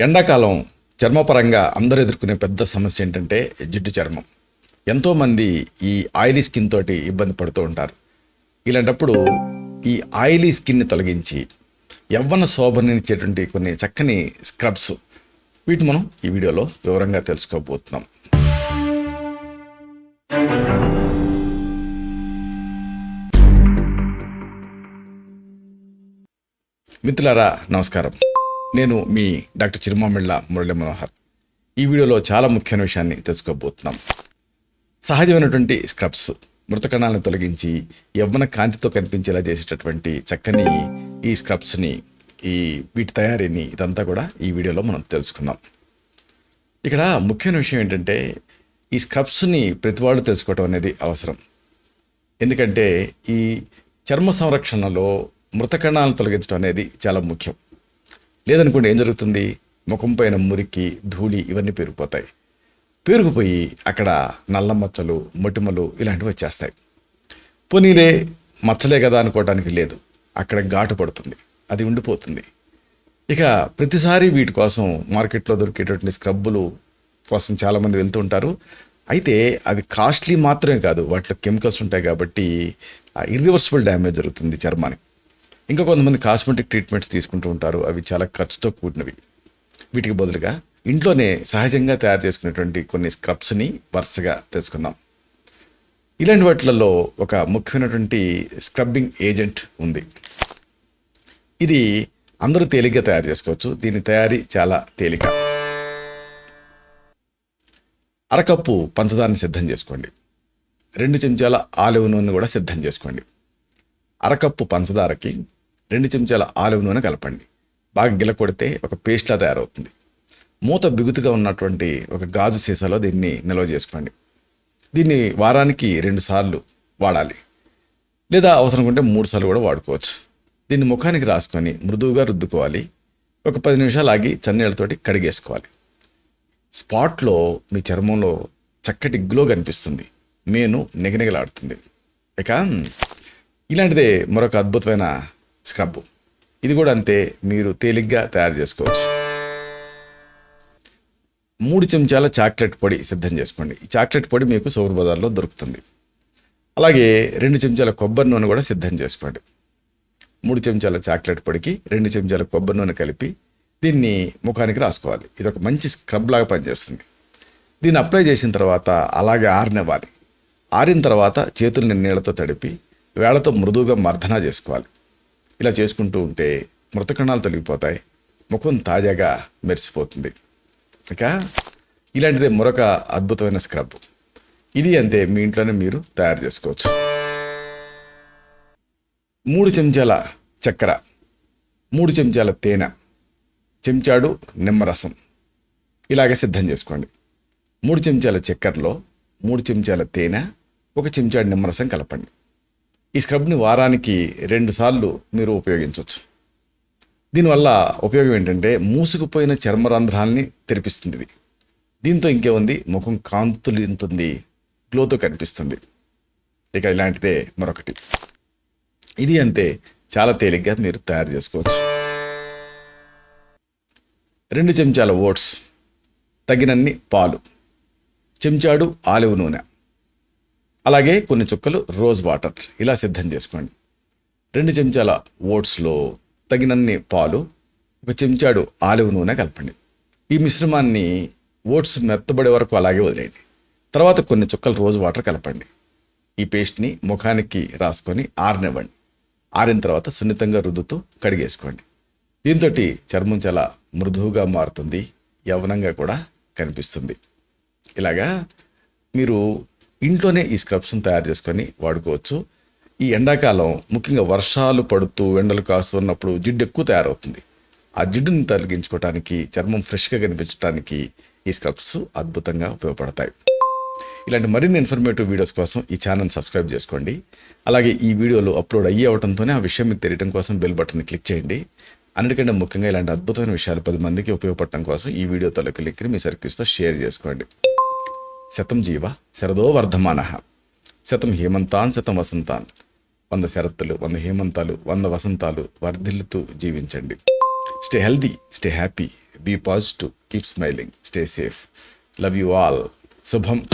ఎండాకాలం చర్మపరంగా అందరూ ఎదుర్కొనే పెద్ద సమస్య ఏంటంటే జిడ్డు చర్మం. ఎంతోమంది ఈ ఆయిలీ స్కిన్ తోటి ఇబ్బంది పడుతూ ఉంటారు. ఇలాంటప్పుడు ఈ ఆయిలీ స్కిన్ని తొలగించి యవ్వన శోభనిచ్చేటువంటి కొన్ని చక్కని స్క్రబ్స్, వీటిని మనం ఈ వీడియోలో వివరంగా తెలుసుకోబోతున్నాం. మిత్రులారా నమస్కారం. నేను మీ డాక్టర్ చిరుమామిళ్ళ మురళి మనోహర్. ఈ వీడియోలో చాలా ముఖ్యమైన విషయాన్ని తెలుసుకోబోతున్నాం. సహజమైనటువంటి స్క్రబ్స్, మృత కణాలను తొలగించి యవ్వన కాంతితో కనిపించేలా చేసేటటువంటి చక్కని ఈ స్క్రబ్స్ని, వీటి తయారీని, ఇదంతా కూడా ఈ వీడియోలో మనం తెలుసుకుందాం. ఇక్కడ ముఖ్యమైన విషయం ఏంటంటే ఈ స్క్రబ్స్ని ప్రతి వాళ్ళు తెలుసుకోవడం అనేది అవసరం. ఎందుకంటే ఈ చర్మ సంరక్షణలో మృత కణాలను తొలగించడం అనేది చాలా ముఖ్యం. లేదనుకోండి ఏం జరుగుతుంది, ముఖం పైన మురికి, ధూళి ఇవన్నీ పేరుకుపోయి అక్కడ నల్ల మచ్చలు, మొటిమలు ఇలాంటివి వచ్చేస్తాయి. పోనీలే మచ్చలే కదా అనుకోవడానికి లేదు, అక్కడ ఘాటు పడుతుంది, అది ఉండిపోతుంది. ఇక ప్రతిసారి వీటి కోసం మార్కెట్లో దొరికేటటువంటి స్క్రబ్బులు కోసం చాలామంది వెళ్తూ ఉంటారు. అయితే అవి కాస్ట్లీ మాత్రమే కాదు, వాటిలో కెమికల్స్ ఉంటాయి కాబట్టి ఇర్రివర్సిబుల్ డ్యామేజ్ జరుగుతుంది చర్మానికి. ఇంకా కొంతమంది కాస్మెటిక్ ట్రీట్మెంట్స్ తీసుకుంటూ ఉంటారు, అవి చాలా ఖర్చుతో కూడినవి. వీటికి బదులుగా ఇంట్లోనే సహజంగా తయారు చేసుకునేటువంటి కొన్ని స్క్రబ్స్ని వరుసగా తెలుసుకుందాం. ఇలాంటి వాటిలలో ఒక ముఖ్యమైనటువంటి స్క్రబ్బింగ్ ఏజెంట్ ఉంది. ఇది అందరూ తేలిగ్గా తయారు చేసుకోవచ్చు. దీని తయారీ చాలా తేలిక. అరకప్పు పంచదారని సిద్ధం చేసుకోండి. 2 చెంచాల ఆలివ్ నూనె కూడా సిద్ధం చేసుకోండి. అరకప్పు పంచదారకి 2 చెంచాల ఆలివ్ నూనె కలపండి. బాగా గిలకొడితే ఒక పేస్ట్లా తయారవుతుంది. మూత బిగుతుగా ఉన్నటువంటి ఒక గాజు సీసాలో దీన్ని నిల్వ చేసుకోండి. దీన్ని వారానికి 2 సార్లు వాడాలి, లేదా అవసరం ఉంటే 3 సార్లు కూడా వాడుకోవచ్చు. దీన్ని ముఖానికి రాసుకొని మృదువుగా రుద్దుకోవాలి. ఒక 10 నిమిషాలు ఆగి చన్నీళ్ళతోటి కడిగేసుకోవాలి. స్పాట్లో మీ చర్మంలో చక్కటి గ్లో కనిపిస్తుంది, మేను నిగనిగలాడుతుంది. ఇక ఇలాంటిదే మరొక అద్భుతమైన స్క్రబ్. ఇది కూడా అంతే, మీరు తేలిగ్గా తయారు చేసుకోవచ్చు. 3 చెంచాల చాక్లెట్ పొడి సిద్ధం చేసుకోండి. ఈ చాక్లెట్ పొడి మీకు సూపర్ బజార్లో దొరుకుతుంది. అలాగే 2 చెంచాల కొబ్బరి నూనె కూడా సిద్ధం చేసుకోండి. 3 చెంచాల చాక్లెట్ పొడికి 2 చెంచాల కొబ్బరి నూనె కలిపి దీన్ని ముఖానికి రాసుకోవాలి. ఇది ఒక మంచి స్క్రబ్ లాగా పనిచేస్తుంది. దీన్ని అప్లై చేసిన తర్వాత అలాగే ఆరనివ్వాలి. ఆరిన తర్వాత చేతుల్ని నీళ్ళతో తడిపి వేళ్లతో మృదువుగా మర్దన చేసుకోవాలి. ఇలా చేసుకుంటూ ఉంటే మృత కణాలు తొలగిపోతాయి, ముఖం తాజాగా మెరిసిపోతుంది. ఇక ఇలాంటిదే మరొక అద్భుతమైన స్క్రబ్. ఇది అంతే, మీ ఇంట్లోనే మీరు తయారు చేసుకోవచ్చు. 3 చెంచాల చక్కెర, 3 చెంచాల తేనె, చెంచాడు నిమ్మరసం ఇలాగే సిద్ధం చేసుకోండి. 3 చెంచాల చక్కెరలో 3 చెంచాల తేనె, 1 చెంచాడు నిమ్మరసం కలపండి. ఈ స్క్రబ్ని వారానికి 2 సార్లు మీరు ఉపయోగించవచ్చు. దీనివల్ల ఉపయోగం ఏంటంటే మూసుకుపోయిన చర్మరంధ్రాలని తెరిపిస్తుంది ఇది. దీంతో ఇంకేముంది, ముఖం కాంతులింతుంది, గ్లోతో కనిపిస్తుంది. ఇక ఇలాంటిదే మరొకటి. ఇది అంతే, చాలా తేలిగ్గా మీరు తయారు చేసుకోవచ్చు. 2 చెంచాల ఓట్స్, తగినన్ని పాలు, చెంచాడు ఆలివ్ నూనె, అలాగే కొన్ని చుక్కలు రోజ్ వాటర్ ఇలా సిద్ధం చేసుకోండి. 2 చెంచాల ఓట్స్లో తగినన్ని పాలు, 1 చెంచాడు ఆలివ్ నూనె కలపండి. ఈ మిశ్రమాన్ని ఓట్స్ మెత్తబడే వరకు అలాగే వదిలేయండి. తర్వాత కొన్ని చుక్కలు రోజ్ వాటర్ కలపండి. ఈ పేస్ట్ని ముఖానికి రాసుకొని ఆరనివ్వండి. ఆరిన తర్వాత సున్నితంగా రుద్దుతూ కడిగేసుకోండి. దీంతో చర్మం చాలా మృదువుగా మారుతుంది, యవ్వనంగా కూడా కనిపిస్తుంది. ఇలాగా మీరు ఇంట్లోనే ఈ స్క్రబ్స్ని తయారు చేసుకొని వాడుకోవచ్చు. ఈ ఎండాకాలం ముఖ్యంగా వర్షాలు పడుతూ ఎండలు కాస్తున్నప్పుడు జిడ్డు ఎక్కువ తయారవుతుంది. ఆ జిడ్డుని తొలగించుకోవడానికి, చర్మం ఫ్రెష్గా కనిపించడానికి ఈ స్క్రబ్స్ అద్భుతంగా ఉపయోగపడతాయి. ఇలాంటి మరిన్ని ఇన్ఫర్మేటివ్ వీడియోస్ కోసం ఈ ఛానల్ సబ్స్క్రైబ్ చేసుకోండి. అలాగే ఈ వీడియోలు అప్లోడ్ అవడంతోనే ఆ విషయం మీకు తెలియడం కోసం బెల్ బటన్ని క్లిక్ చేయండి. అన్నిటికంటే ముఖ్యంగా ఇలాంటి అద్భుతమైన విషయాలు 10 మందికి ఉపయోగపడటం కోసం ఈ వీడియో తొలగి లింక్ని మీ సర్కిల్స్తో షేర్ చేసుకోండి. శతం జీవ శరదో వర్ధమానః, శతం హేమంతాన్ శతం వసంతాన్. 100 శరత్తులు, 100 హేమంతాలు, 100 వసంతాలు వర్ధిల్లుతూ జీవించండి. Stay healthy, stay happy. Be positive, keep smiling, stay safe. Love you all. శుభం.